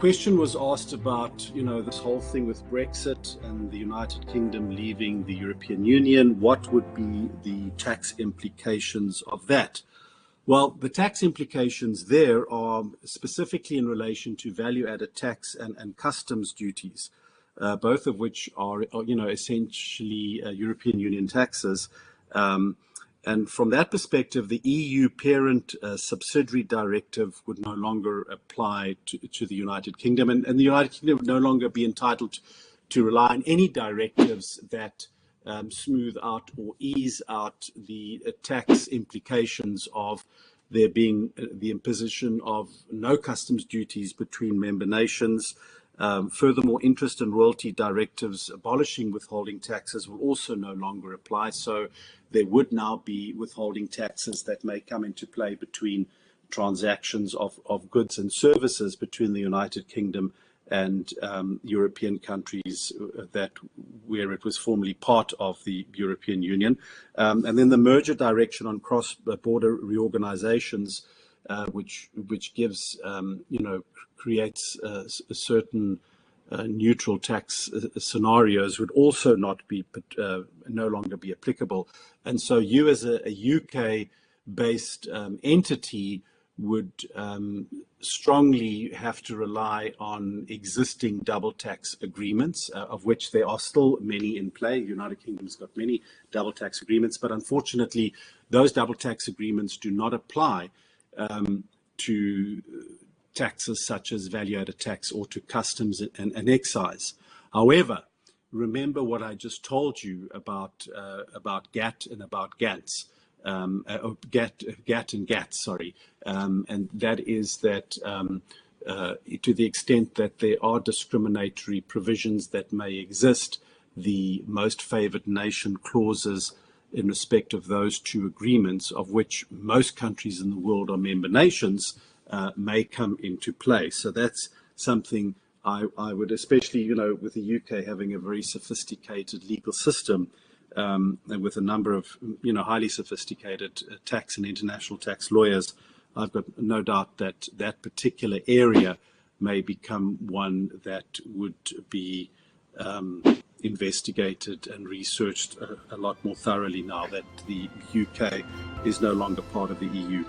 question was asked about, this whole thing with Brexit and the United Kingdom leaving the European Union. What would be the tax implications of that? Well, the tax implications there are specifically in relation to value-added tax and customs duties, both of which are, essentially European Union taxes. And from that perspective, the EU Parent Subsidiary Directive would no longer apply to the United Kingdom, and the United Kingdom would no longer be entitled to rely on any directives that smooth out or ease out the tax implications of there being the imposition of no customs duties between member nations. Furthermore, interest and royalty directives abolishing withholding taxes will also no longer apply. So there would now be withholding taxes that may come into play between transactions of goods and services between the United Kingdom and European countries where it was formerly part of the European Union. And then the merger direction on cross-border reorganizations, which gives, creates certain neutral tax scenarios, would also no longer be applicable. And so you as a UK-based entity would strongly have to rely on existing double tax agreements, of which there are still many in play. The United Kingdom's got many double tax agreements, but unfortunately, those double tax agreements do not apply to taxes such as value-added tax or to customs and excise. However, remember what I just told you about GAT and about GATS. GAT and GATS, sorry, and that is that to the extent that there are discriminatory provisions that may exist, the most favored nation clauses in respect of those two agreements, of which most countries in the world are member nations, may come into play. So that's something I would, especially, with the UK having a very sophisticated legal system, and with a number of, highly sophisticated tax and international tax lawyers, I've got no doubt that that particular area may become one that would be investigated and researched a lot more thoroughly now that the UK is no longer part of the EU.